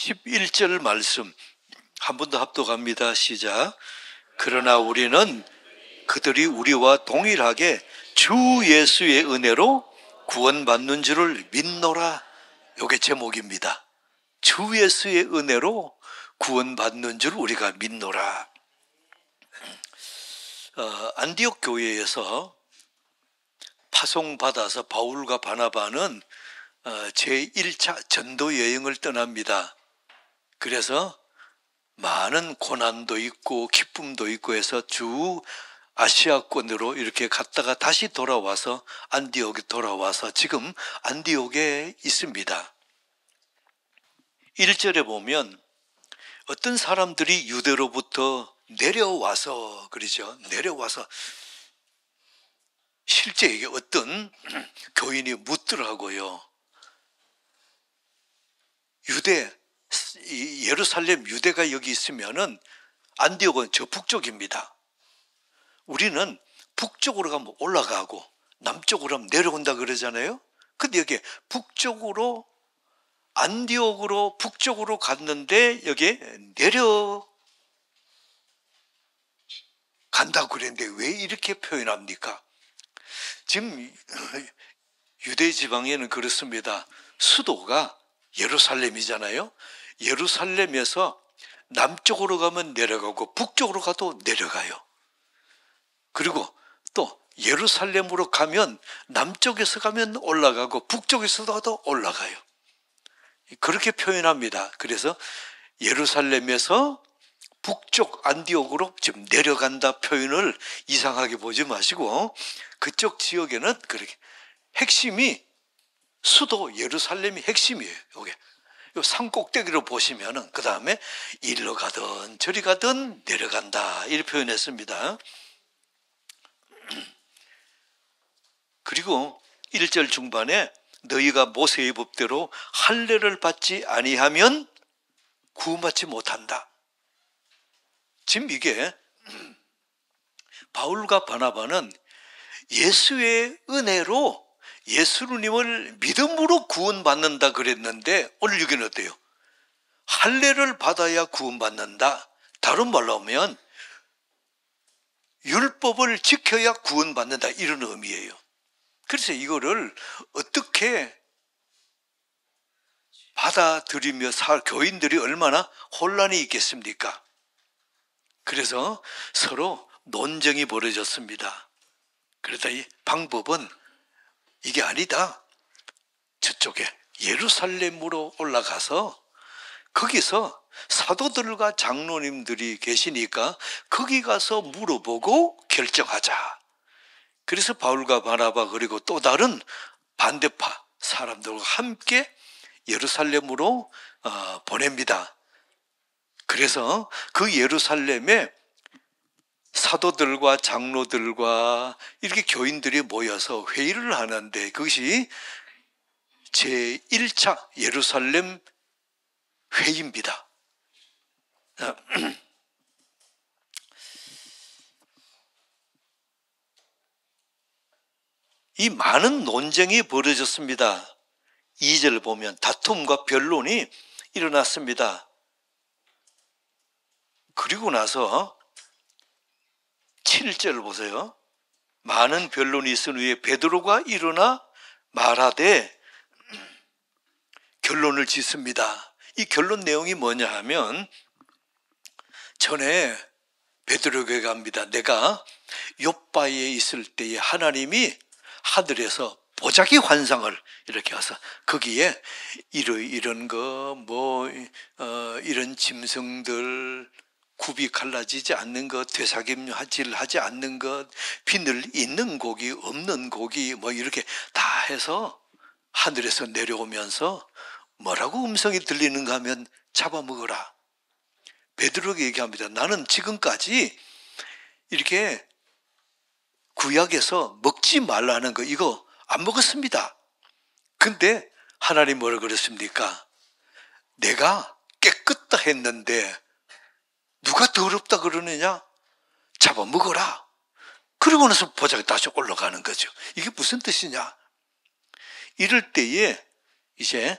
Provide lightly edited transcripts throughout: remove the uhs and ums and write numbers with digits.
11절 말씀 한 번 더 합독합니다. 시작. 그러나 우리는 그들이 우리와 동일하게 주 예수의 은혜로 구원받는 줄을 믿노라. 이게 제목입니다. 주 예수의 은혜로 구원받는 줄 우리가 믿노라. 안디옥 교회에서 파송받아서 바울과 바나바는 제1차 전도 여행을 떠납니다. 그래서 많은 고난도 있고 기쁨도 있고 해서 주 아시아권으로 이렇게 갔다가 다시 돌아와서 안디옥에 돌아와서 지금 안디옥에 있습니다. 1절에 보면 어떤 사람들이 유대로부터 내려와서 그러죠. 내려와서 실제 이게 어떤 교인이 묻더라고요. 예루살렘 유대가 여기 있으면은 안디옥은 저 북쪽입니다. 우리는 북쪽으로 가면 올라가고 남쪽으로 가면 내려온다 그러잖아요. 근데 여기 북쪽으로 안디옥으로 북쪽으로 갔는데 여기 내려간다고 그랬는데 왜 이렇게 표현합니까? 지금 유대 지방에는 그렇습니다. 수도가 예루살렘이잖아요. 예루살렘에서 남쪽으로 가면 내려가고 북쪽으로 가도 내려가요. 그리고 또 예루살렘으로 가면 남쪽에서 가면 올라가고 북쪽에서도 가도 올라가요. 그렇게 표현합니다. 그래서 예루살렘에서 북쪽 안디옥으로 지금 내려간다 표현을 이상하게 보지 마시고 그쪽 지역에는 그렇게 핵심이 수도 예루살렘이 핵심이에요. 요게 산 꼭대기로 보시면은 그 다음에 일로 가든 저리 가든 내려간다 이렇게 표현했습니다. 그리고 1절 중반에 너희가 모세의 법대로 할례를 받지 아니하면 구원받지 못한다. 지금 이게 바울과 바나바는 예수의 은혜로 예수님을 믿음으로 구원받는다 그랬는데 오늘 여기는 어때요? 할례를 받아야 구원받는다. 다른 말로 하면 율법을 지켜야 구원받는다 이런 의미예요. 그래서 이거를 어떻게 받아들이며 교인들이 얼마나 혼란이 있겠습니까? 그래서 서로 논쟁이 벌어졌습니다. 그러다 이 방법은 이게 아니다. 저쪽에 예루살렘으로 올라가서 거기서 사도들과 장로님들이 계시니까 거기 가서 물어보고 결정하자. 그래서 바울과 바나바 그리고 또 다른 반대파 사람들과 함께 예루살렘으로 보냅니다. 그래서 그 예루살렘에 사도들과 장로들과 이렇게 교인들이 모여서 회의를 하는데 그것이 제1차 예루살렘 회의입니다. 이 많은 논쟁이 벌어졌습니다. 2절 보면 다툼과 변론이 일어났습니다. 그리고 나서 7절 보세요. 많은 변론이 있은 후에 베드로가 일어나 말하되 결론을 짓습니다. 이 결론 내용이 뭐냐 하면 전에 베드로에게 갑니다. 내가 욥바에 있을 때에 하나님이 하늘에서 보자기 환상을 이렇게 와서 거기에 이런 거 이런 짐승들 굽이 갈라지지 않는 것, 되삭임질하지 않는 것, 비늘 있는 고기, 없는 고기 이렇게 다 해서 하늘에서 내려오면서 뭐라고 음성이 들리는가 하면 잡아먹어라. 베드로에게 얘기합니다. 나는 지금까지 이렇게 구약에서 먹지 말라는 거 이거 안 먹었습니다. 근데 하나님 뭐라 그랬습니까? 내가 깨끗다 했는데 누가 더럽다 그러느냐? 잡아먹어라. 그러고 나서 보자기 다시 올라가는 거죠. 이게 무슨 뜻이냐? 이럴 때에 이제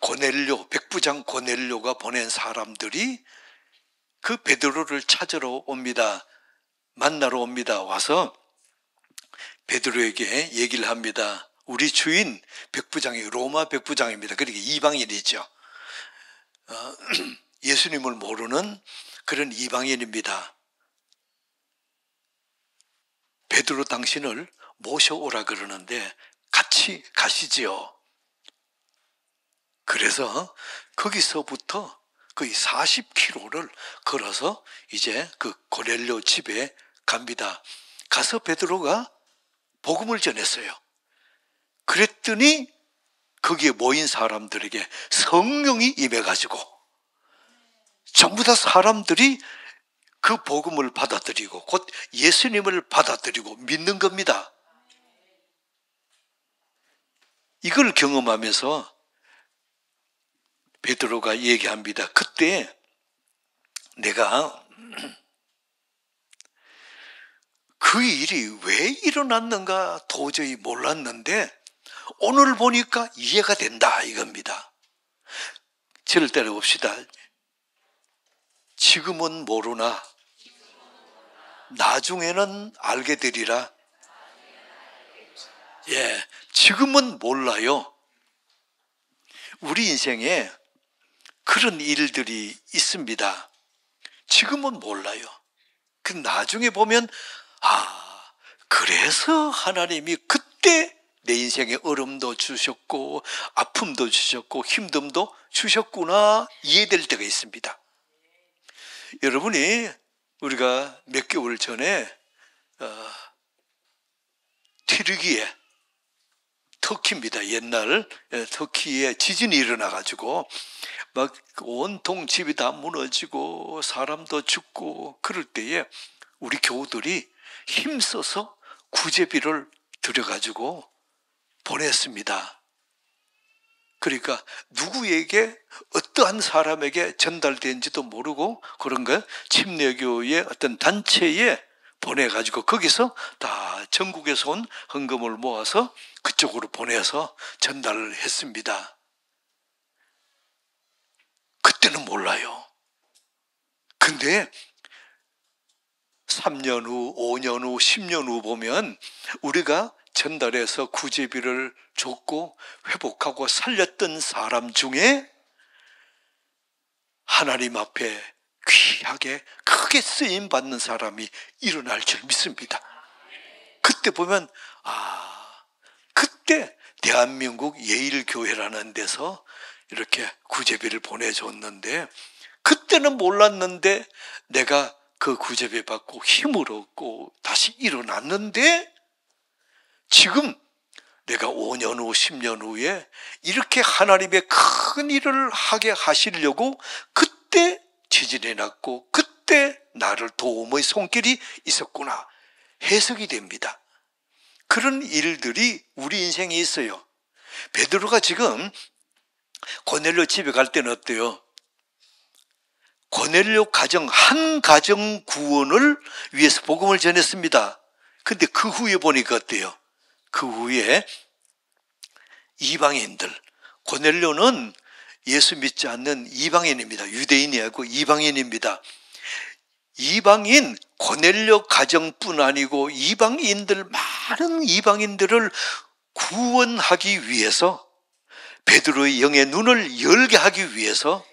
고넬료, 백부장 고넬료가 보낸 사람들이 그 베드로를 찾으러 옵니다. 만나러 옵니다. 와서 베드로에게 얘기를 합니다. 우리 주인 백부장이 로마 백부장입니다. 그러니까 이방인이죠. 예수님을 모르는 그런 이방인입니다. 베드로 당신을 모셔오라 그러는데 같이 가시지요. 그래서 거기서부터 거의 40km를 걸어서 이제 그 고넬료 집에 갑니다. 가서 베드로가 복음을 전했어요. 그랬더니 거기에 모인 사람들에게 성령이 임해가지고 전부 다 사람들이 그 복음을 받아들이고 곧 예수님을 받아들이고 믿는 겁니다. 이걸 경험하면서 베드로가 얘기합니다. 그때 내가 그 일이 왜 일어났는가 도저히 몰랐는데 오늘 보니까 이해가 된다 이겁니다. 저를 따라봅시다. 지금은 모르나 나중에는 알게 되리라. 예, 지금은 몰라요. 우리 인생에 그런 일들이 있습니다. 지금은 몰라요. 그 나중에 보면 그래서 하나님이 그때 내 인생에 어려움도 주셨고 아픔도 주셨고 힘듦도 주셨구나 이해될 때가 있습니다. 여러분이 우리가 몇 개월 전에 튀르기에 터키입니다. 옛날 터키에 지진이 일어나가지고 막 온통 집이 다 무너지고 사람도 죽고 그럴 때에 우리 교우들이 힘써서 구제비를 들여가지고 보냈습니다. 그러니까 누구에게 어떠한 사람에게 전달된지도 모르고 그런 거 침례교의 어떤 단체에 보내가지고 거기서 다 전국에서 온 헌금을 모아서 그쪽으로 보내서 전달을 했습니다. 그때는 몰라요. 근데 3년 후, 5년 후, 10년 후 보면 우리가 전달해서 구제비를 줬고 회복하고 살렸던 사람 중에 하나님 앞에 귀하게 크게 쓰임받는 사람이 일어날 줄 믿습니다. 그때 보면 그때 대한민국 예일교회라는 데서 이렇게 구제비를 보내줬는데 그때는 몰랐는데 내가 그 구제비 받고 힘을 얻고 다시 일어났는데 지금 내가 5년 후, 10년 후에 이렇게 하나님의 큰 일을 하게 하시려고 그때 지진이 났고 그때 나를 도움의 손길이 있었구나 해석이 됩니다. 그런 일들이 우리 인생에 있어요. 베드로가 지금 고넬료 집에 갈 때는 어때요? 고넬료 가정, 한 가정 구원을 위해서 복음을 전했습니다. 근데 그 후에 보니까 어때요? 그 후에 이방인들, 고넬료는 예수 믿지 않는 이방인입니다. 유대인이 아니고 이방인입니다. 이방인 고넬료 가정뿐 아니고 이방인들, 많은 이방인들을 구원하기 위해서 베드로의 영의 눈을 열게 하기 위해서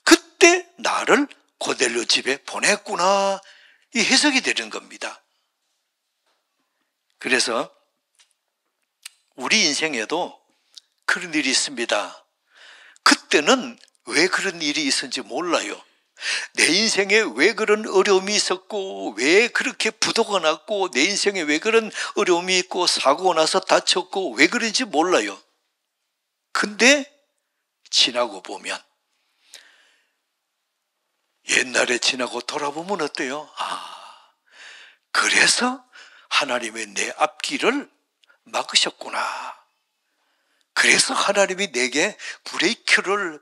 그때 나를 고넬료 집에 보냈구나 이 해석이 되는 겁니다. 그래서 우리 인생에도 그런 일이 있습니다. 그때는 왜 그런 일이 있었는지 몰라요. 내 인생에 왜 그런 어려움이 있었고 왜 그렇게 부도가 났고 내 인생에 왜 그런 어려움이 있고 사고가 나서 다쳤고 왜 그런지 몰라요. 근데 지나고 보면 옛날에 지나고 돌아보면 어때요? 그래서 하나님의 내 앞길을 막으셨구나. 그래서 하나님이 내게 브레이크를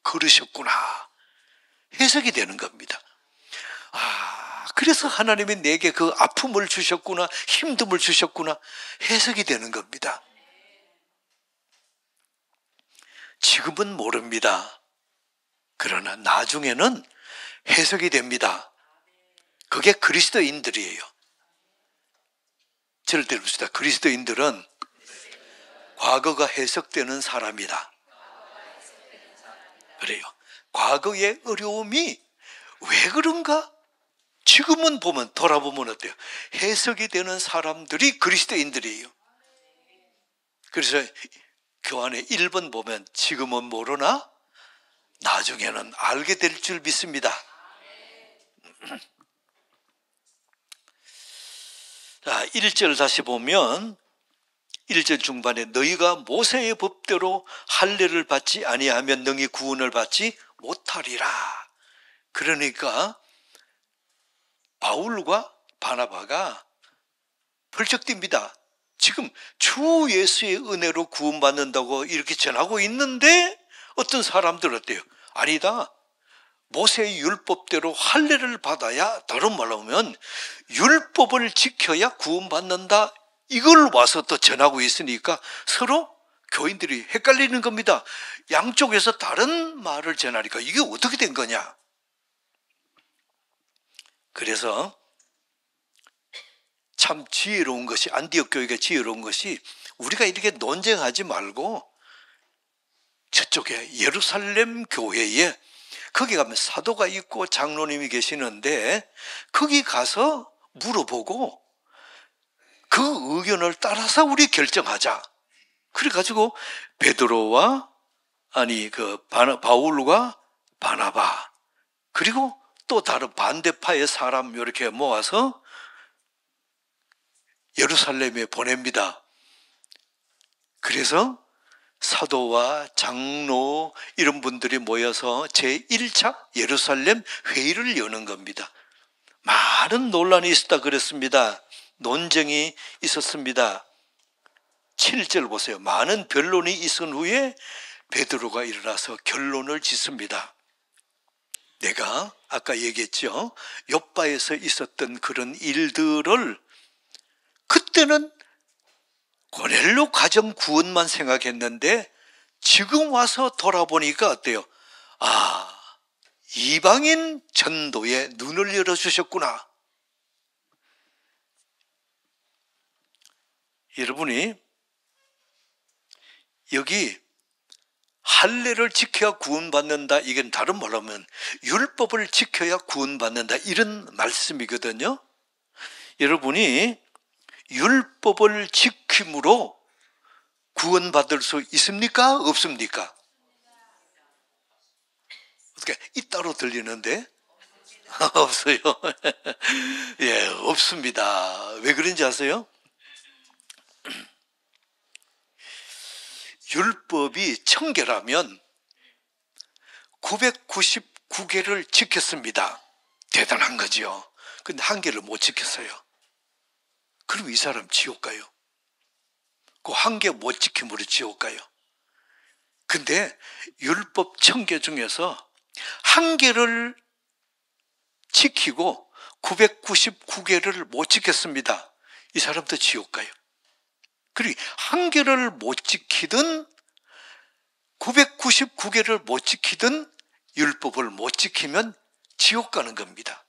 걸으셨구나. 해석이 되는 겁니다. 그래서 하나님이 내게 그 아픔을 주셨구나, 힘듦을 주셨구나. 해석이 되는 겁니다. 지금은 모릅니다. 그러나 나중에는 해석이 됩니다. 그게 그리스도인들이에요. 저를 들읍시다. 그리스도인들은 과거가 해석되는 사람이다. 그래요. 과거의 어려움이 왜 그런가? 지금은 보면, 돌아보면 어때요? 해석이 되는 사람들이 그리스도인들이에요. 그래서 교환의 1번 보면 지금은 모르나 나중에는 알게 될 줄 믿습니다. 자, 1절 다시 보면 1절 중반에 너희가 모세의 법대로 할례를 받지 아니하면 너희 구원을 받지 못하리라. 그러니까 바울과 바나바가 펄쩍 뜁니다. 지금 주 예수의 은혜로 구원받는다고 이렇게 전하고 있는데 어떤 사람들은 어때요? 아니다. 모세의 율법대로 할례를 받아야, 다른 말로 하면 율법을 지켜야 구원받는다. 이걸 와서 또 전하고 있으니까 서로 교인들이 헷갈리는 겁니다. 양쪽에서 다른 말을 전하니까 이게 어떻게 된 거냐? 그래서 참 지혜로운 것이, 안디옥 교회가 지혜로운 것이, 우리가 이렇게 논쟁하지 말고 저쪽에 예루살렘 교회에 거기 가면 사도가 있고 장로님이 계시는데 거기 가서 물어보고 그 의견을 따라서 우리 결정하자. 그래가지고 베드로와 바울과 바나바, 그리고 또 다른 반대파의 사람 이렇게 모아서 예루살렘에 보냅니다. 그래서 사도와 장로 이런 분들이 모여서 제1차 예루살렘 회의를 여는 겁니다. 많은 논란이 있었다 그랬습니다. 논쟁이 있었습니다. 7절 보세요. 많은 변론이 있은 후에 베드로가 일어나서 결론을 짓습니다. 내가 아까 얘기했죠. 욥바에서 있었던 그런 일들을 그때는 고넬료 가정 구원만 생각했는데 지금 와서 돌아보니까 어때요? 아, 이방인 전도에 눈을 열어주셨구나. 여러분이 여기 할례를 지켜야 구원받는다, 이건 다른 말로 하면 율법을 지켜야 구원받는다, 이런 말씀이거든요. 여러분이 율법을 지킴으로 구원받을 수 있습니까? 없습니까? 어떻게 이따로 들리는데? 없어요. 예, 없습니다. 왜 그런지 아세요? 율법이 1000개라면 999개를 지켰습니다. 대단한 거죠. 근데 한 개를 못 지켰어요. 그럼 이 사람 지옥 가요. 그 한 개 못 지킴으로 지옥 가요. 근데 율법 1000개 중에서 한 개를 지키고 999개를 못 지켰습니다. 이 사람도 지옥 가요. 그리고 한 개를 못 지키든 999개를 못 지키든 율법을 못 지키면 지옥 가는 겁니다.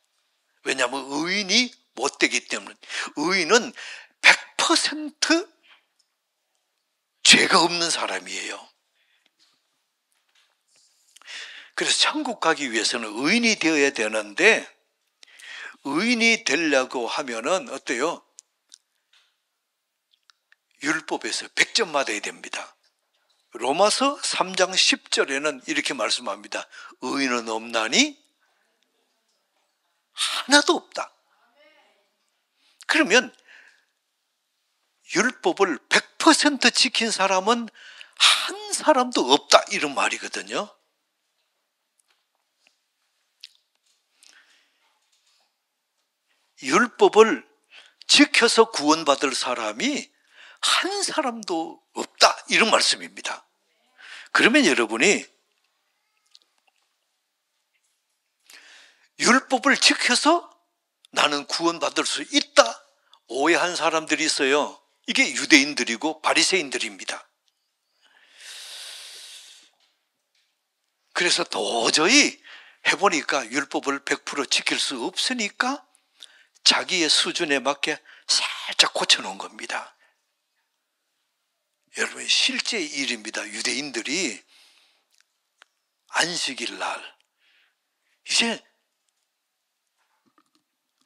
왜냐하면 의인이 못 되기 때문에. 의인은 100% 죄가 없는 사람이에요. 그래서 천국 가기 위해서는 의인이 되어야 되는데, 의인이 되려고 하면은 어때요? 율법에서 100점 맞아야 됩니다. 로마서 3장 10절에는 이렇게 말씀합니다. 의인은 없나니 하나도 없다. 그러면 율법을 100% 지킨 사람은 한 사람도 없다, 이런 말이거든요. 율법을 지켜서 구원받을 사람이 한 사람도 없다, 이런 말씀입니다. 그러면 여러분이 율법을 지켜서 나는 구원받을 수 있다 오해한 사람들이 있어요. 이게 유대인들이고 바리새인들입니다. 그래서 도저히 해보니까 율법을 100% 지킬 수 없으니까 자기의 수준에 맞게 살짝 고쳐놓은 겁니다. 여러분, 실제 일입니다. 유대인들이 안식일 날 이제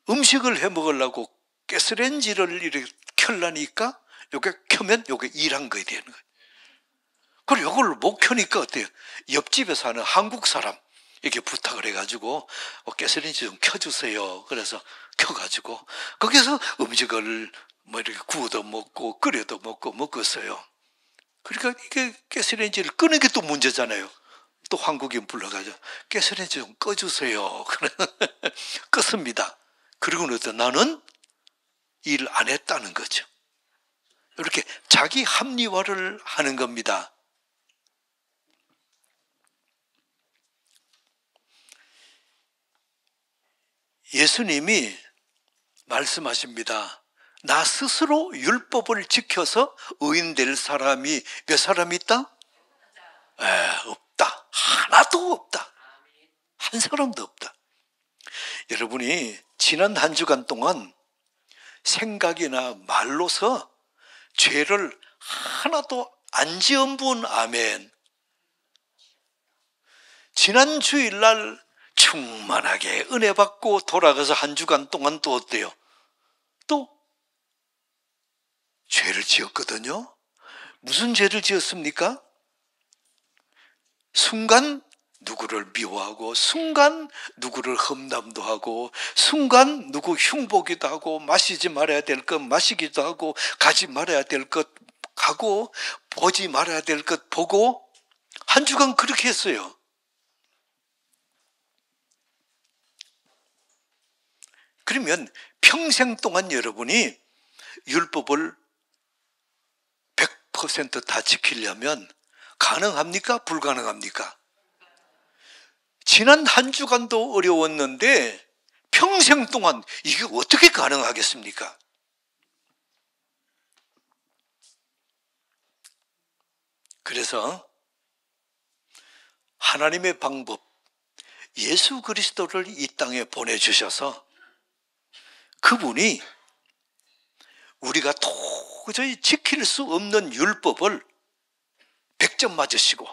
음식을 해 먹으려고 가스레인지를 이렇게 켜려니까 요게 켜면 요게 일한 거야 되는 거예요. 그리고 요걸 못 켜니까 어때요? 옆집에 사는 한국 사람 이렇게 부탁을 해가지고 가스레인지 좀 켜주세요. 그래서 켜가지고 거기서 음식을 뭐 이렇게 구워도 먹고 끓여도 먹고 먹었어요. 그러니까 이게 가스레인지를 끄는 게 또 문제잖아요. 또 한국인 불러가지고 가스레인지 좀 꺼주세요. 껐습니다. 그리고는 나는 일 안 했다는 거죠. 이렇게 자기 합리화를 하는 겁니다. 예수님이 말씀하십니다. 나 스스로 율법을 지켜서 의인 될 사람이 몇 사람이 있다? 없다. 하나도 없다. 한 사람도 없다. 여러분이 지난 한 주간 동안 생각이나 말로서 죄를 하나도 안 지은 분, 아멘. 지난 주일날 충만하게 은혜 받고 돌아가서 한 주간 동안 또 어때요? 또 죄를 지었거든요. 무슨 죄를 지었습니까? 순간 누구를 미워하고, 순간 누구를 험담도 하고, 순간 누구 흉보기도 하고, 마시지 말아야 될 것 마시기도 하고, 가지 말아야 될 것 가고, 보지 말아야 될 것 보고, 한 주간 그렇게 했어요. 그러면 평생 동안 여러분이 율법을 100% 다 지키려면 가능합니까? 불가능합니까? 지난 한 주간도 어려웠는데 평생 동안 이게 어떻게 가능하겠습니까? 그래서 하나님의 방법, 예수 그리스도를 이 땅에 보내주셔서 그분이 우리가 도저히 지킬 수 없는 율법을 100점 맞으시고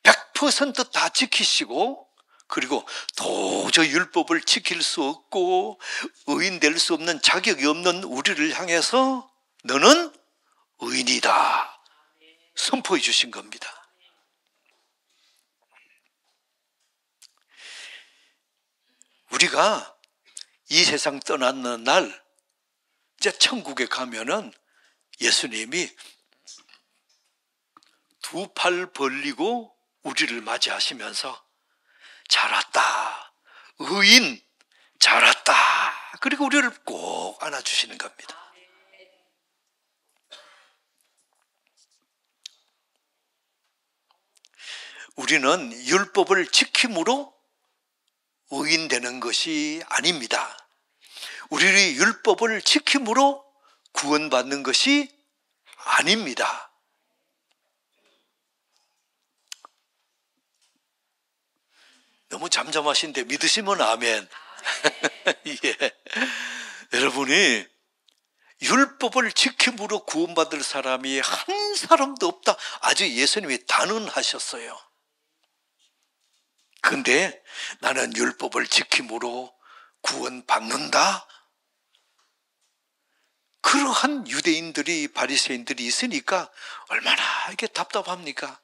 100% 다 지키시고, 그리고 도저히 율법을 지킬 수 없고 의인 될 수 없는 자격이 없는 우리를 향해서 너는 의인이다 선포해 주신 겁니다. 우리가 이 세상 떠나는 날 이제 천국에 가면은 예수님이 두 팔 벌리고 우리를 맞이하시면서 잘 왔다, 의인 잘 왔다, 그리고 우리를 꼭 안아주시는 겁니다. 우리는 율법을 지킴으로 의인 되는 것이 아닙니다. 우리 율법을 지킴으로 구원받는 것이 아닙니다. 너무 잠잠하신데 믿으시면 아멘. 예. 여러분이 율법을 지킴으로 구원받을 사람이 한 사람도 없다. 아주 예수님이 단언하셨어요. 그런데 나는 율법을 지킴으로 구원받는다? 그러한 유대인들이, 바리새인들이 있으니까 얼마나 이게 답답합니까?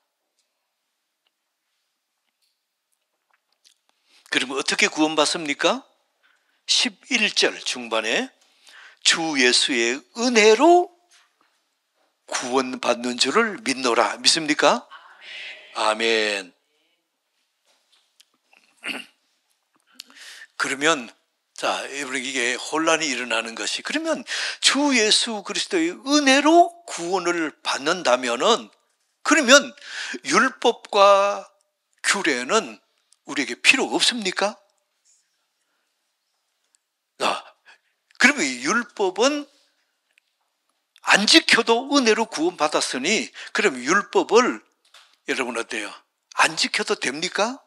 그러면 어떻게 구원받습니까? 11절 중반에 주 예수의 은혜로 구원받는 줄을 믿노라. 믿습니까? 아멘. 그러면 자, 이게 혼란이 일어나는 것이, 그러면 주 예수 그리스도의 은혜로 구원을 받는다면은, 그러면 율법과 규례는 우리에게 필요 없습니까? 그러면 율법은 안 지켜도 은혜로 구원받았으니, 그럼 율법을 여러분 어때요? 안 지켜도 됩니까?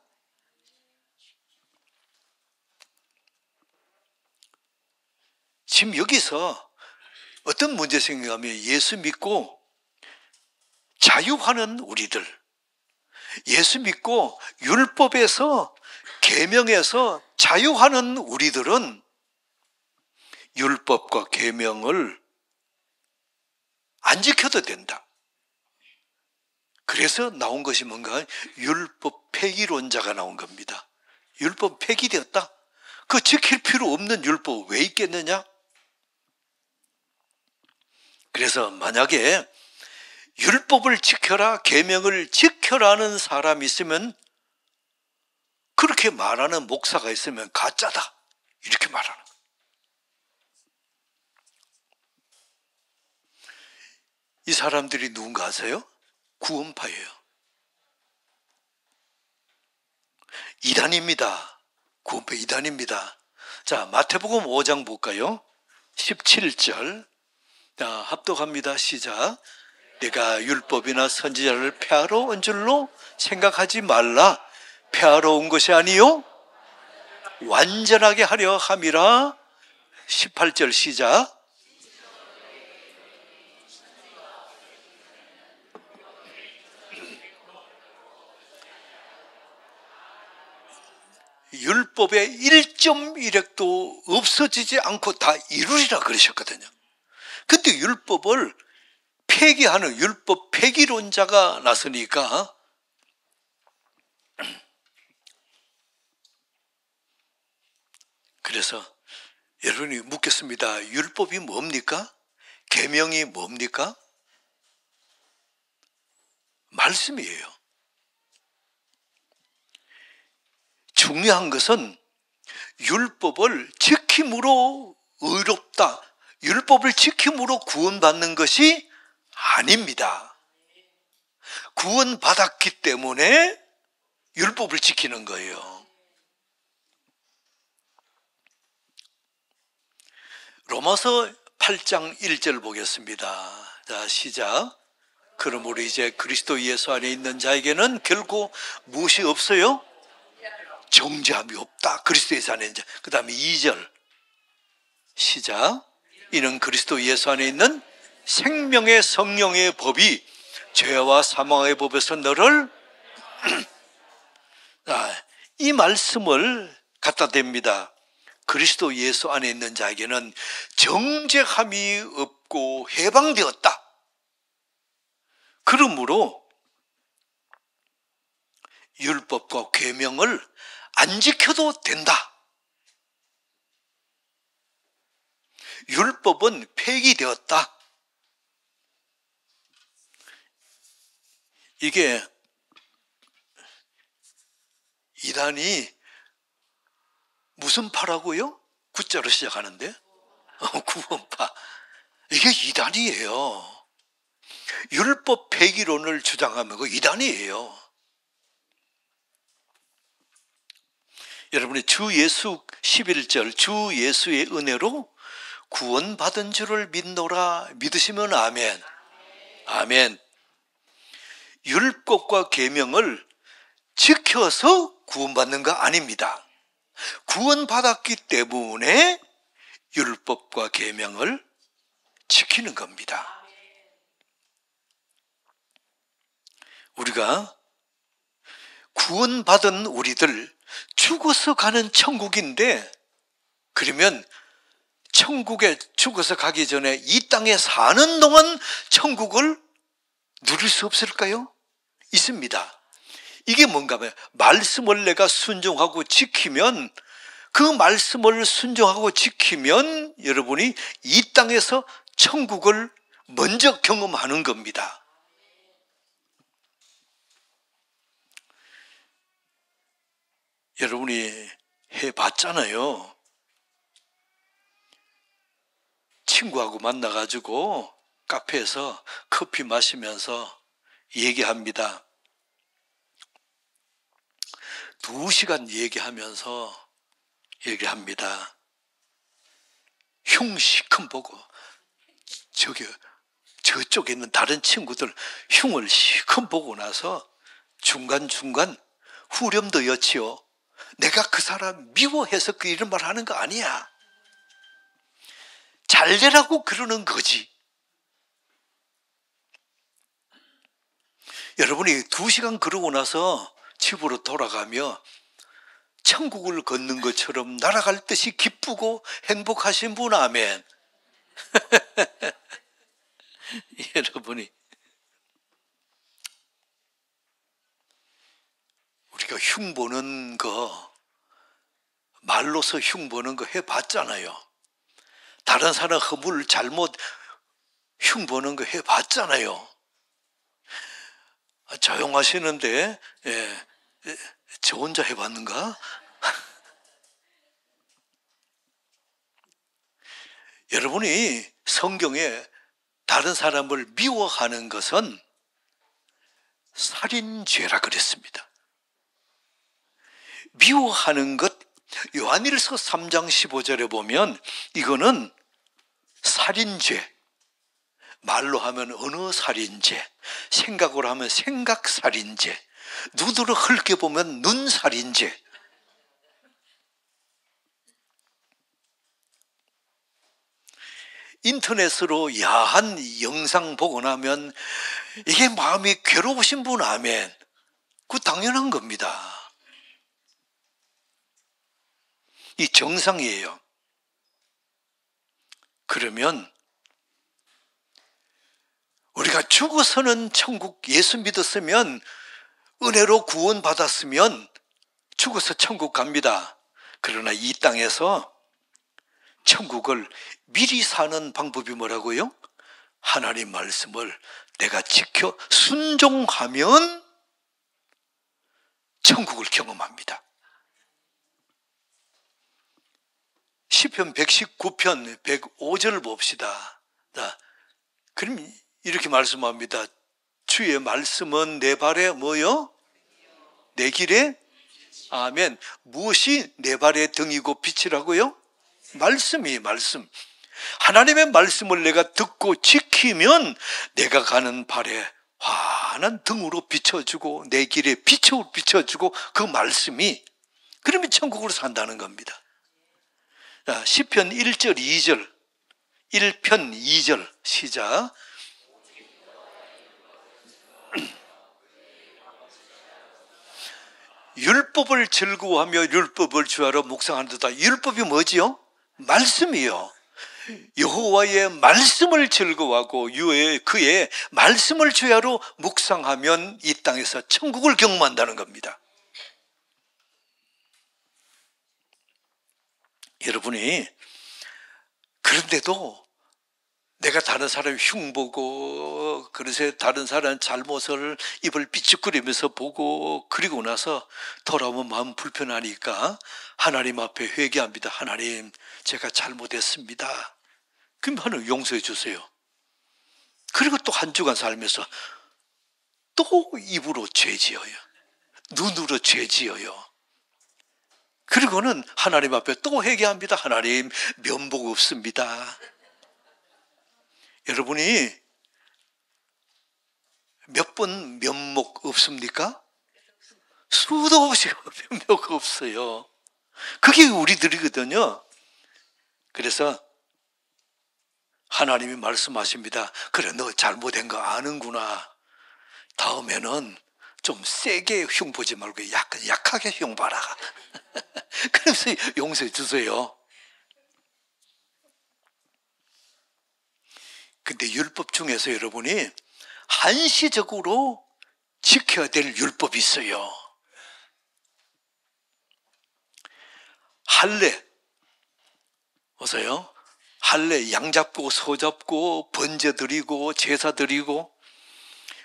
지금 여기서 어떤 문제 생각하면 예수 믿고 자유하는 우리들, 예수 믿고 율법에서 계명에서 자유하는 우리들은 율법과 계명을 안 지켜도 된다. 그래서 나온 것이 뭔가? 율법 폐기론자가 나온 겁니다. 율법 폐기되었다? 그 지킬 필요 없는 율법 왜 있겠느냐? 그래서 만약에 율법을 지켜라, 계명을 지켜라는 사람이 있으면, 그렇게 말하는 목사가 있으면 가짜다 이렇게 말하는 거예요. 이 사람들이 누군가 아세요? 구원파예요. 이단입니다. 구원파 이단입니다. 자, 마태복음 5장 볼까요? 17절. 자, 합독합니다. 시작. 내가 율법이나 선지자를 폐하러 온 줄로 생각하지 말라. 폐하러 온 것이 아니요 완전하게 하려 함이라. 18절 시작. 율법의 1.1획도 없어지지 않고 다 이루리라 그러셨거든요. 근데 율법을 폐기하는 율법 폐기론자가 나서니까 그래서 여러분이 묻겠습니다. 율법이 뭡니까? 계명이 뭡니까? 말씀이에요. 중요한 것은 율법을 지킴으로 의롭다, 율법을 지킴으로 구원받는 것이 아닙니다. 구원받았기 때문에 율법을 지키는 거예요. 로마서 8장 1절 보겠습니다. 자, 시작. 그러므로 이제 그리스도 예수 안에 있는 자에게는 결코 무엇이 없어요? 정죄함이 없다. 그리스도 예수 안에 있는 자. 그 다음에 2절 시작. 이는 그리스도 예수 안에 있는 생명의 성령의 법이 죄와 사망의 법에서 너를 이 말씀을 갖다 댑니다. 그리스도 예수 안에 있는 자에게는 정죄함이 없고 해방되었다. 그러므로 율법과 계명을 안 지켜도 된다. 율법은 폐기되었다. 이게 이단이 무슨 파라고요? 구자로 시작하는데 구원파. 이게 이단이에요. 율법 폐기론을 주장하면 그 이단이에요. 여러분이 주 예수 11절 주 예수의 은혜로 구원받은 줄을 믿노라. 믿으시면 아멘. 아멘. 율법과 계명을 지켜서 구원받는 거 아닙니다. 구원받았기 때문에 율법과 계명을 지키는 겁니다. 우리가 구원받은 우리들 죽어서 가는 천국인데, 그러면 천국에 죽어서 가기 전에 이 땅에 사는 동안 천국을 누릴 수 없을까요? 있습니다. 이게 뭔가 봐요. 말씀을 내가 순종하고 지키면, 그 말씀을 순종하고 지키면 여러분이 이 땅에서 천국을 먼저 경험하는 겁니다. 여러분이 해봤잖아요. 친구하고 만나가지고 카페에서 커피 마시면서 얘기합니다. 2시간 얘기하면서 얘기합니다. 흉 시큰 보고 저쪽에 있는 다른 친구들 흉을 시큰 보고 나서 중간중간 후렴도 여치요. 내가 그 사람 미워해서 그 이런 말 하는 거 아니야. 잘 되라고 그러는 거지. 여러분이 2시간 그러고 나서 집으로 돌아가며 천국을 걷는 것처럼 날아갈 듯이 기쁘고 행복하신 분, 아멘. 여러분이 우리가 흉보는 거, 말로서 흉보는 거 해봤잖아요. 다른 사람 허물 잘못 흉보는 거 해봤잖아요. 조용하시는데 저 혼자 해봤는가? 여러분이 성경에 다른 사람을 미워하는 것은 살인죄라 그랬습니다. 미워하는 것, 요한일서 3장 15절에 보면 이거는 살인죄, 말로 하면 언어살인죄, 생각으로 하면 생각살인죄, 눈으로 헐게보면 눈살인죄. 인터넷으로 야한 영상 보고 나면 이게 마음이 괴로우신 분, 아멘. 그거 당연한 겁니다. 이 정상이에요. 그러면 우리가 죽어서는 천국, 예수 믿었으면, 은혜로 구원받았으면 죽어서 천국 갑니다. 그러나 이 땅에서 천국을 미리 사는 방법이 뭐라고요? 하나님 말씀을 내가 지켜 순종하면 천국을 경험합니다. 시편 119편 105절 봅시다. 그럼 이렇게 말씀합니다. 주의 말씀은 내 발에 뭐요? 내 길에? 아멘. 무엇이 내 발의 등이고 빛이라고요? 말씀이, 말씀. 하나님의 말씀을 내가 듣고 지키면 내가 가는 발에 환한 등으로 비춰주고 내 길에 빛으로 비춰주고 그 말씀이, 그러면 천국으로 산다는 겁니다. 시편 1절 2절 1편 2절 시작. 율법을 즐거워하며 율법을 주하러 묵상한다. 율법이 뭐지요? 말씀이요. 여호와의 말씀을 즐거워하고 그의 말씀을 주야로 묵상하면 이 땅에서 천국을 경험한다는 겁니다. 여러분이 그런데도 내가 다른 사람 흉보고 그래서 다른 사람 잘못을 입을 삐죽거리면서 보고 그리고 나서 돌아오면 마음 불편하니까 하나님 앞에 회개합니다. 하나님, 제가 잘못했습니다. 그럼 하나님 용서해 주세요. 그리고 또 한 주간 살면서 또 입으로 죄 지어요. 눈으로 죄 지어요. 그리고는 하나님 앞에 또 회개합니다. 하나님, 면목 없습니다. 여러분이 몇 번 면목 없습니까? 수도 없이 면목 없어요. 그게 우리들이거든요. 그래서 하나님이 말씀하십니다. 그래, 너 잘못된 거 아는구나. 다음에는 좀 세게 흉보지 말고 약간 약하게 흉봐라. 그래서 용서해 주세요. 근데 율법 중에서 여러분이 한시적으로 지켜야 될 율법이 있어요. 할례. 보세요. 할례, 양 잡고 소 잡고 번제 드리고 제사 드리고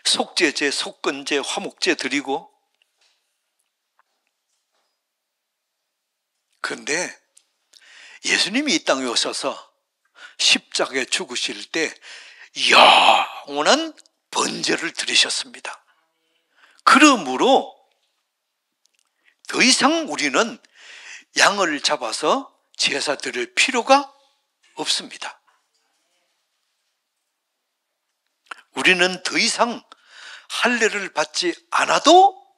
속죄제, 속건제, 화목제 드리고. 그런데 예수님이 이 땅에 오셔서 십자가에 죽으실 때 영원한 번제를 드리셨습니다. 그러므로 더 이상 우리는 양을 잡아서 제사 드릴 필요가 없습니다. 우리는 더 이상 할례를 받지 않아도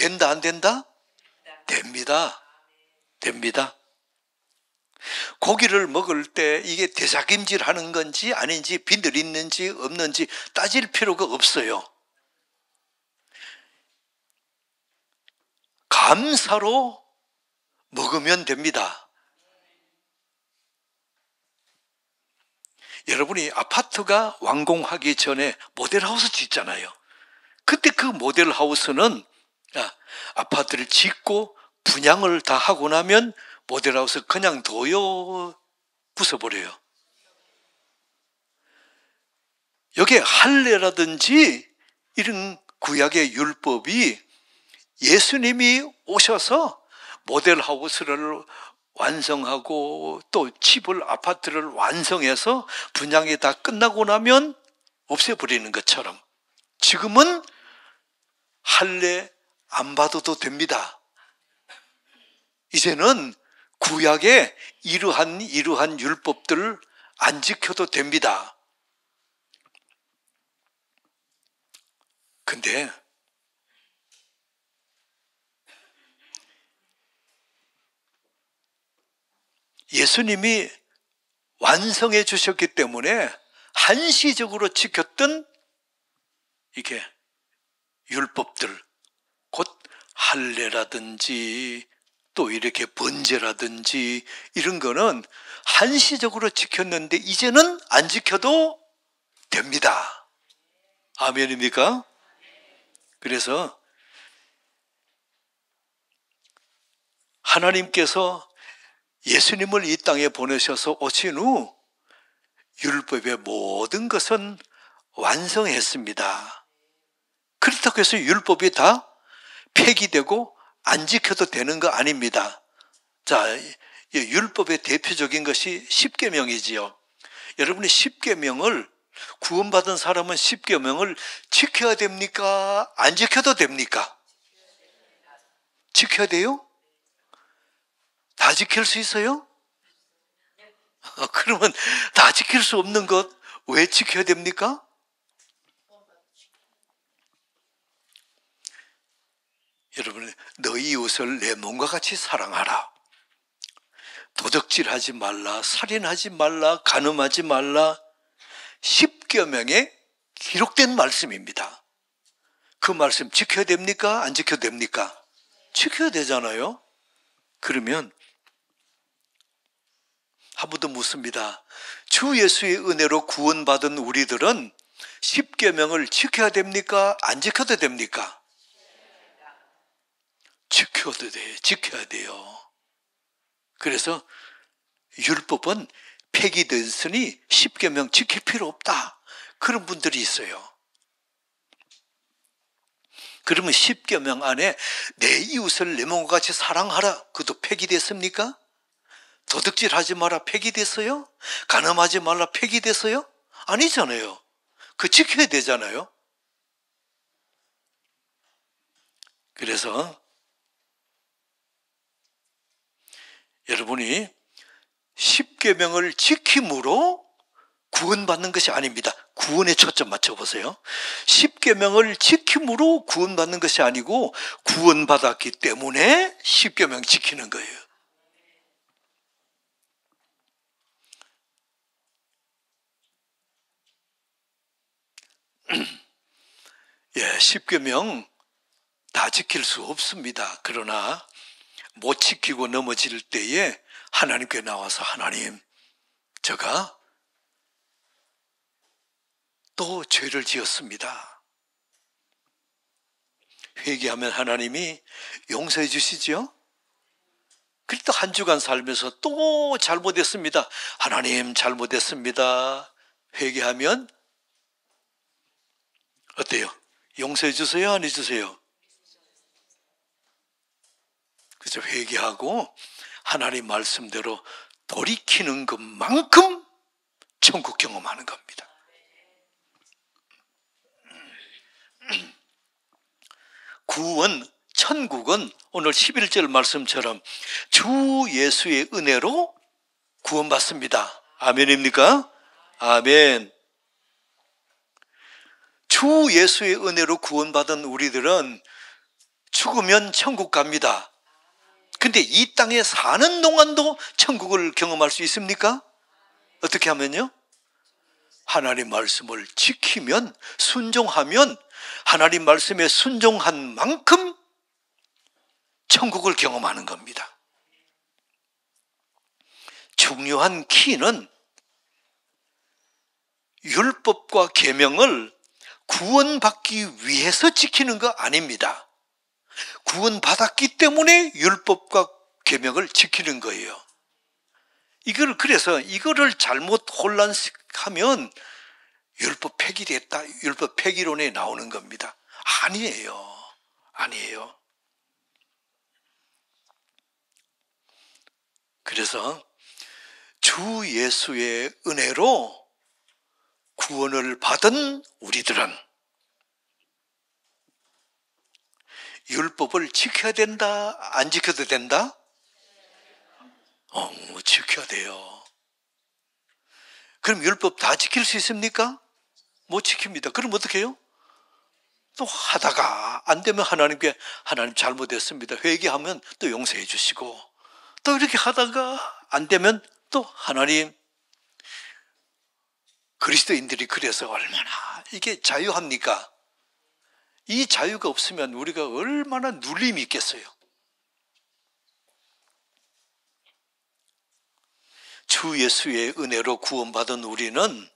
된다, 안 된다? 됩니다. 됩니다. 고기를 먹을 때 이게 대사김질 하는 건지 아닌지, 비늘 있는지 없는지 따질 필요가 없어요. 감사로 먹으면 됩니다. 여러분이 아파트가 완공하기 전에 모델하우스 짓잖아요. 그때 그 모델하우스는 아파트를 짓고 분양을 다 하고 나면 모델하우스 그냥 둬요, 부숴버려요. 여기에 할례라든지 이런 구약의 율법이 예수님이 오셔서 모델하우스를 완성하고 또 집을, 아파트를 완성해서 분양이 다 끝나고 나면 없애버리는 것처럼 지금은 할례 안 받아도 됩니다. 이제는 구약의 이러한 율법들을 안 지켜도 됩니다. 근데 예수님이 완성해 주셨기 때문에 한시적으로 지켰던 이게 율법들, 곧 할례라든지 또 이렇게 번제라든지 이런 거는 한시적으로 지켰는데 이제는 안 지켜도 됩니다. 아멘입니까? 그래서 하나님께서 예수님을 이 땅에 보내셔서 오신 후 율법의 모든 것은 완성했습니다. 그렇다고 해서 율법이 다 폐기되고 안 지켜도 되는 거 아닙니다. 자, 율법의 대표적인 것이 십계명이지요. 여러분이 십계명을, 구원받은 사람은 십계명을 지켜야 됩니까? 안 지켜도 됩니까? 지켜야 돼요? 다 지킬 수 있어요? 그러면 다 지킬 수 없는 것 왜 지켜야 됩니까? 여러분, 너희 이웃을 내 몸과 같이 사랑하라. 도적질하지 말라, 살인하지 말라, 간음하지 말라. 십계명에 기록된 말씀입니다. 그 말씀 지켜야 됩니까? 안 지켜도 됩니까? 지켜야 되잖아요. 그러면 한 번 더 묻습니다. 주 예수의 은혜로 구원받은 우리들은 십계명을 지켜야 됩니까? 안 지켜도 됩니까? 지켜야 돼요. 그래서 율법은 폐기됐으니 십계명 지킬 필요 없다. 그런 분들이 있어요. 그러면 십계명 안에 내 이웃을 내 몸과 같이 사랑하라. 그것도 폐기됐습니까? 도둑질하지 마라 폐기됐어요? 간음하지 말라 폐기됐어요? 아니잖아요. 그 지켜야 되잖아요. 그래서 여러분이 십계명을 지킴으로 구원받는 것이 아닙니다. 구원에 초점 맞춰보세요. 십계명을 지킴으로 구원받는 것이 아니고 구원받았기 때문에 십계명 지키는 거예요. 예, 십계명 다 지킬 수 없습니다. 그러나 못 지키고 넘어질 때에 하나님께 나와서 하나님, 제가 또 죄를 지었습니다. 회개하면 하나님이 용서해 주시죠. 그래도 한 주간 살면서 또 잘못했습니다. 하나님 잘못했습니다. 회개하면 어때요? 용서해 주세요? 안 해주세요? 그래서 회개하고 하나님 말씀대로 돌이키는 것만큼 천국 경험하는 겁니다. 구원, 천국은 오늘 11절 말씀처럼 주 예수의 은혜로 구원받습니다. 아멘입니까? 아멘. 주 예수의 은혜로 구원받은 우리들은 죽으면 천국 갑니다. 근데 이 땅에 사는 동안도 천국을 경험할 수 있습니까? 어떻게 하면요? 하나님 말씀을 지키면, 순종하면, 하나님 말씀에 순종한 만큼 천국을 경험하는 겁니다. 중요한 키는 율법과 계명을 구원받기 위해서 지키는 거 아닙니다. 구원받았기 때문에 율법과 계명을 지키는 거예요. 그래서 이거를 잘못 혼란하면 율법 폐기됐다, 율법 폐기론에 나오는 겁니다. 아니에요. 아니에요. 그래서 주 예수의 은혜로 구원을 받은 우리들은 율법을 지켜야 된다, 안 지켜도 된다? 지켜야 돼요. 그럼 율법 다 지킬 수 있습니까? 못 지킵니다. 그럼 어떻게 해요? 또 하다가 안 되면 하나님께, 하나님 잘못했습니다, 회개하면 또 용서해 주시고, 또 이렇게 하다가 안 되면 또 하나님, 그리스도인들이 그래서 얼마나 이게 자유합니까? 이 자유가 없으면 우리가 얼마나 눌림이 있겠어요. 주 예수의 은혜로 구원받은 우리는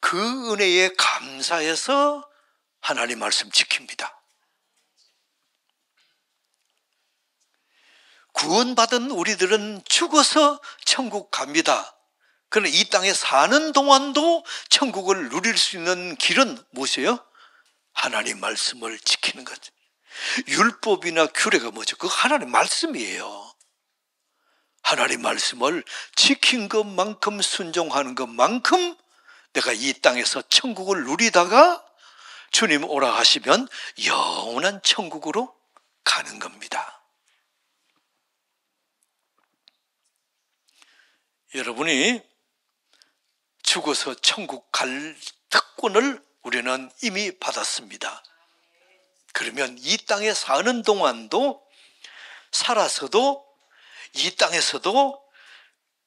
그 은혜에 감사해서 하나님 말씀 지킵니다. 구원받은 우리들은 죽어서 천국 갑니다. 그러나 이 땅에 사는 동안도 천국을 누릴 수 있는 길은 무엇이에요? 하나님 말씀을 지키는 거죠. 율법이나 규례가 뭐죠? 그거 하나님 말씀이에요. 하나님 말씀을 지킨 것만큼, 순종하는 것만큼 내가 이 땅에서 천국을 누리다가 주님 오라 하시면 영원한 천국으로 가는 겁니다. 여러분이 죽어서 천국 갈 특권을 우리는 이미 받았습니다. 그러면 이 땅에 사는 동안도, 살아서도, 이 땅에서도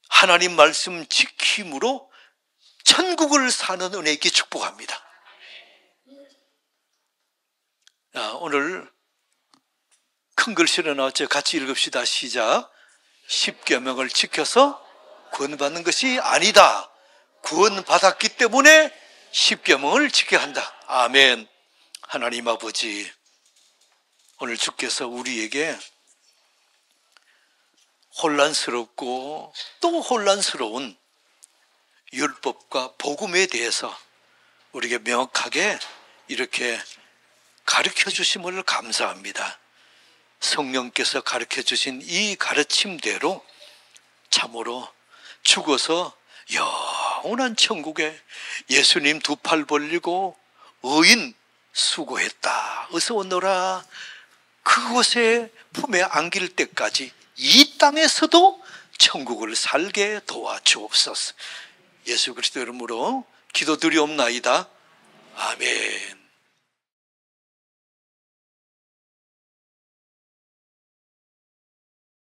하나님 말씀 지킴으로 천국을 사는 은혜 있게 축복합니다. 오늘 큰 글씨로 나왔죠. 같이 읽읍시다. 시작. 십계명을 지켜서 구원받는 것이 아니다. 구원받았기 때문에 십계명을 지켜야 한다. 아멘. 하나님 아버지, 오늘 주께서 우리에게 혼란스럽고 또 혼란스러운 율법과 복음에 대해서 우리에게 명확하게 이렇게 가르쳐 주심을 감사합니다. 성령께서 가르쳐 주신 이 가르침대로 참으로 죽어서 영원한 천국에 예수님 두 팔 벌리고 의인 수고했다, 어서 오너라, 그곳에 품에 안길 때까지 이 땅에서도 천국을 살게 도와주옵소서. 예수 그리스도 이름으로 기도드리옵나이다. 아멘.